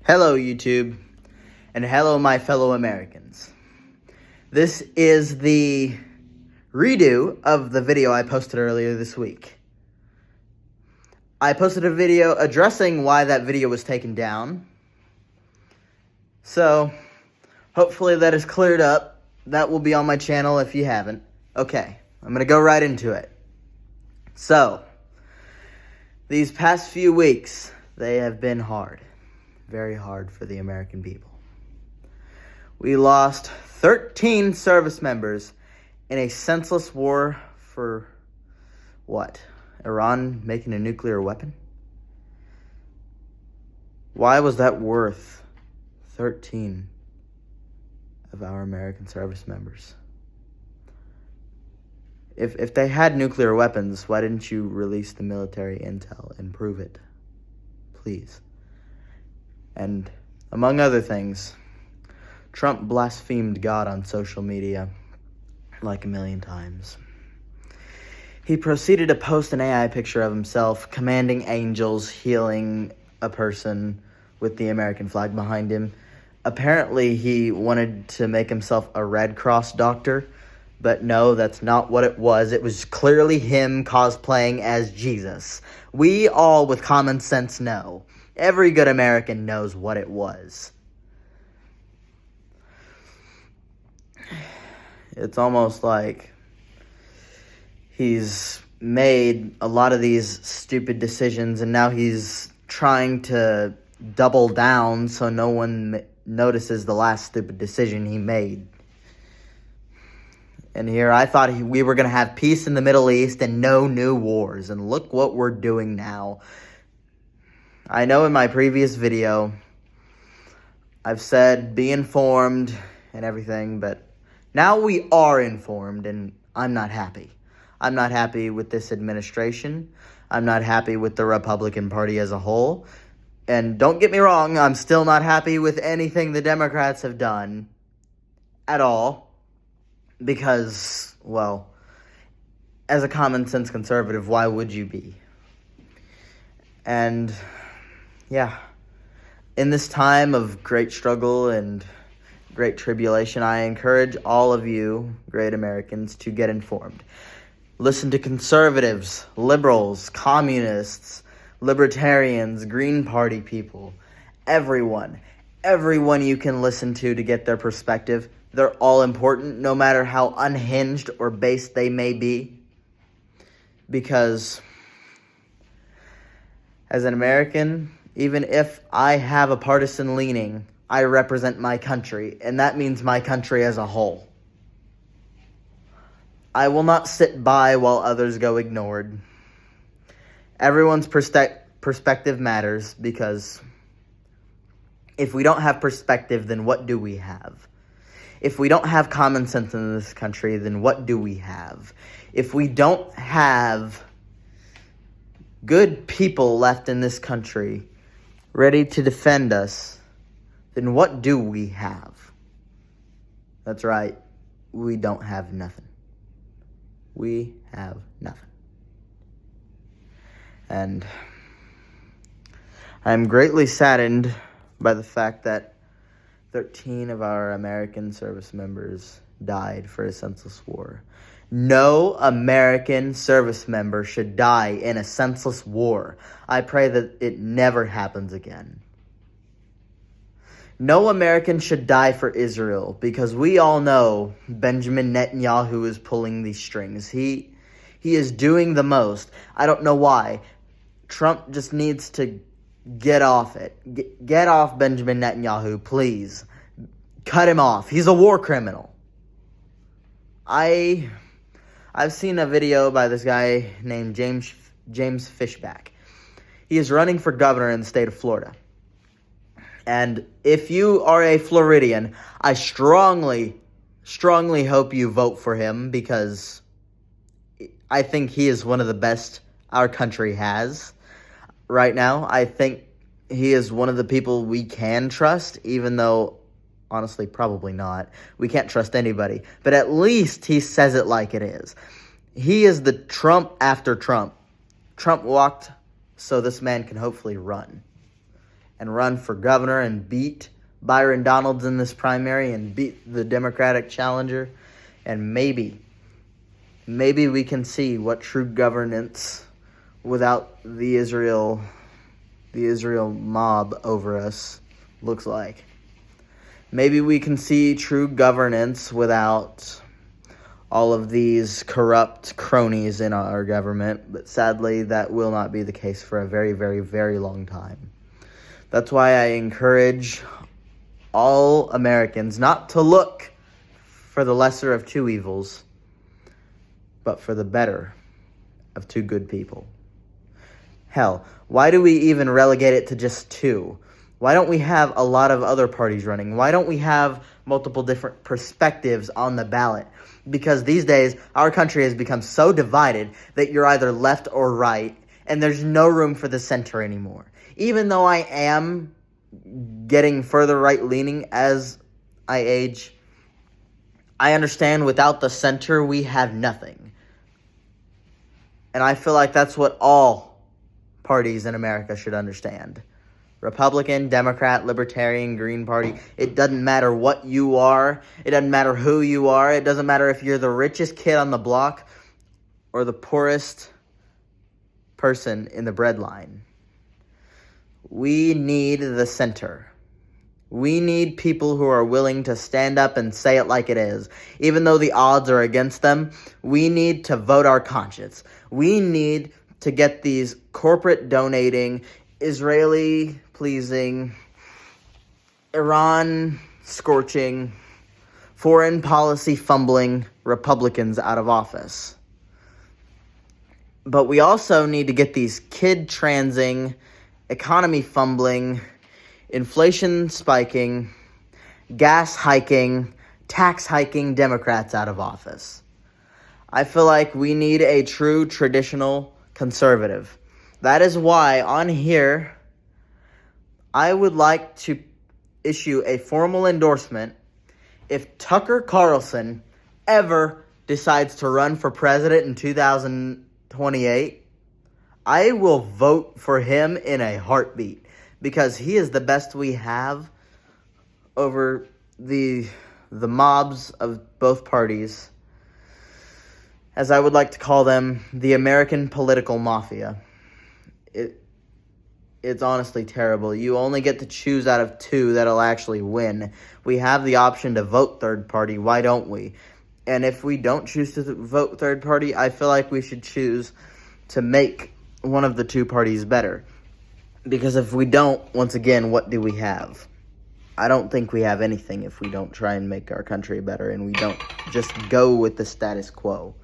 Hello, YouTube, and hello, my fellow Americans. This is the redo of the video I posted earlier this week. I posted a video addressing why that video was taken down. So, hopefully that is cleared up. That will be on my channel if you haven't. Okay, I'm going to go right into it. So, these past few weeks, they have been hard. Very hard for the American people. We lost 13 service members in a senseless war for what? Iran making a nuclear weapon? Why was that worth 13 of our American service members? If they had nuclear weapons, why didn't you release the military intel and prove it? Please. And among other things, Trump blasphemed God on social media like a million times. He proceeded to post an AI picture of himself commanding angels, healing a person with the American flag behind him. Apparently, he wanted to make himself a Red Cross doctor, but no, that's not what it was. It was clearly him cosplaying as Jesus. We all with common sense know. Every good American knows what it was. It's almost like he's made a lot of these stupid decisions, and now he's trying to double down so no one notices the last stupid decision he made. And here I thought we were going to have peace in the Middle East and no new wars, and look what we're doing now. I know in my previous video, I've said be informed and everything, but now we are informed, and I'm not happy. I'm not happy with this administration. I'm not happy with the Republican Party as a whole. And don't get me wrong, I'm still not happy with anything the Democrats have done at all. Because, well, as a common sense conservative, why would you be? And yeah, in this time of great struggle and great tribulation, I encourage all of you, great Americans, to get informed. Listen to conservatives, liberals, communists, libertarians, Green Party people, everyone you can listen to get their perspective. They're all important, no matter how unhinged or based they may be. Because as an American, even if I have a partisan leaning, I represent my country, and that means my country as a whole. I will not sit by while others go ignored. Everyone's perspective matters, because if we don't have perspective, then what do we have? If we don't have common sense in this country, then what do we have? If we don't have good people left in this country ready to defend us, then what do we have? That's right, we don't have nothing. We have nothing. And I'm greatly saddened by the fact that 13 of our American service members died for a senseless war. No American service member should die in a senseless war. I pray that it never happens again. No American should die for Israel, because we all know Benjamin Netanyahu is pulling these strings. He is doing the most. I don't know why. Trump just needs to get off it. Get off Benjamin Netanyahu, please. Cut him off. He's a war criminal. I've seen a video by this guy named James Fishback. He is running for governor in the state of Florida. And if you are a Floridian, I strongly hope you vote for him, because I think he is one of the best our country has right now. I think he is one of the people we can trust, even though, honestly, probably not. We can't trust anybody. But at least he says it like it is. He is the Trump after Trump. Trump walked so this man can hopefully run. and run for governor and beat Byron Donalds in this primary and beat the Democratic challenger. And maybe we can see what true governance without the Israel mob over us looks like. Maybe we can see true governance without all of these corrupt cronies in our government, but sadly that will not be the case for a very, very, very long time. That's why I encourage all Americans not to look for the lesser of two evils, but for the better of two good people. Hell, why do we even relegate it to just two? Why don't we have a lot of other parties running? Why don't we have multiple different perspectives on the ballot? Because these days, our country has become so divided that you're either left or right, and there's no room for the center anymore. Even though I am getting further right-leaning as I age, I understand without the center, we have nothing. And I feel like that's what all parties in America should understand. Republican, Democrat, Libertarian, Green Party. It doesn't matter what you are. It doesn't matter who you are. It doesn't matter if you're the richest kid on the block or the poorest person in the breadline. We need the center. We need people who are willing to stand up and say it like it is. Even though the odds are against them, we need to vote our conscience. We need to get these corporate donating, Israeli-pleasing, Iran-scorching, foreign policy-fumbling Republicans out of office. But we also need to get these kid-transing, economy-fumbling, inflation-spiking, gas-hiking, tax-hiking Democrats out of office. I feel like we need a true traditional conservative. That is why on here, I would like to issue a formal endorsement. If Tucker Carlson ever decides to run for president in 2028, I will vote for him in a heartbeat because he is the best we have over the mobs of both parties, as I would like to call them, the American political mafia. It's honestly terrible. You only get to choose out of two that'll actually win. We have the option to vote third party. Why don't we? And if we don't choose to vote third party, I feel like we should choose to make one of the two parties better. Because if we don't, once again, what do we have? I don't think we have anything if we don't try and make our country better and we don't just go with the status quo.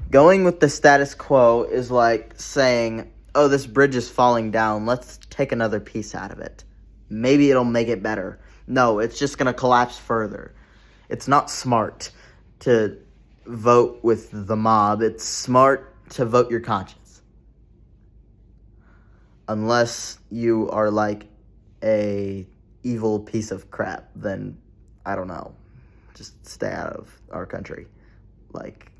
Going with the status quo is like saying, oh, this bridge is falling down. Let's take another piece out of it. Maybe it'll make it better. No, it's just going to collapse further. It's not smart to vote with the mob. It's smart to vote your conscience. Unless you are like a evil piece of crap, then I don't know. Just stay out of our country. Like,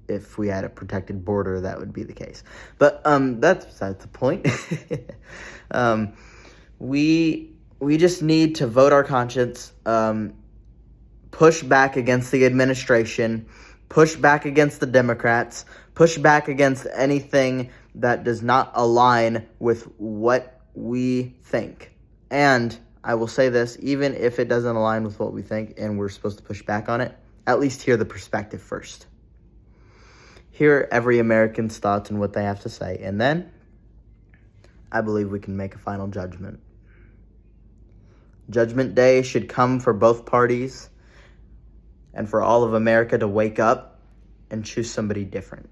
if we had a protected border, that would be the case. But that's besides the point. We just need to vote our conscience, push back against the administration, push back against the Democrats, push back against anything that does not align with what we think. And I will say this, even if it doesn't align with what we think and we're supposed to push back on it, at least hear the perspective first. Hear every American's thoughts and what they have to say. And then, I believe we can make a final judgment. Judgment Day should come for both parties and for all of America to wake up and choose somebody different.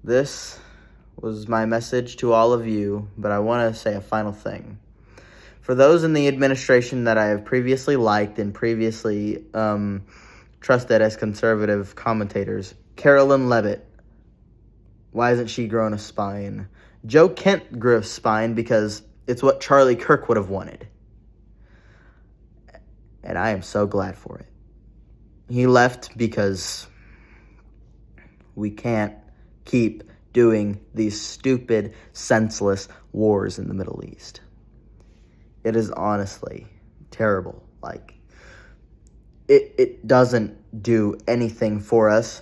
This was my message to all of you, but I want to say a final thing. For those in the administration that I have previously liked and previously trusted as conservative commentators, Carolyn Levitt, why hasn't she grown a spine? Joe Kent grew a spine because it's what Charlie Kirk would have wanted. And I am so glad for it. He left because we can't keep doing these stupid, senseless wars in the Middle East. It is honestly terrible. Like, it doesn't do anything for us.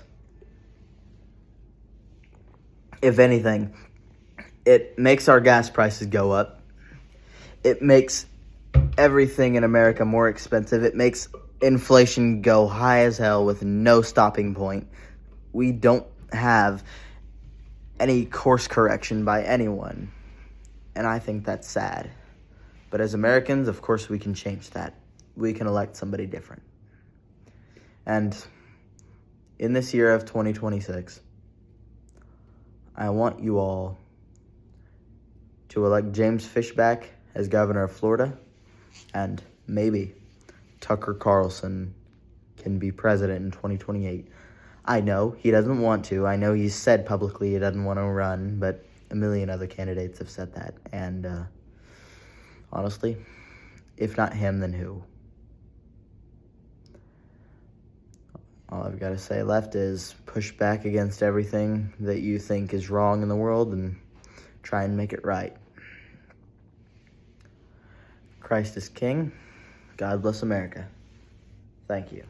If anything, it makes our gas prices go up. It makes everything in America more expensive. It makes inflation go high as hell with no stopping point. We don't have any course correction by anyone, and I think that's sad. But as Americans, of course, we can change that. We can elect somebody different. And in this year of 2026, I want you all to elect James Fishback as governor of Florida, and maybe Tucker Carlson can be president in 2028. I know he doesn't want to. I know he's said publicly he doesn't want to run, but a million other candidates have said that. And honestly, if not him, then who? All I've got to say left is push back against everything that you think is wrong in the world and try and make it right. Christ is King. God bless America. Thank you.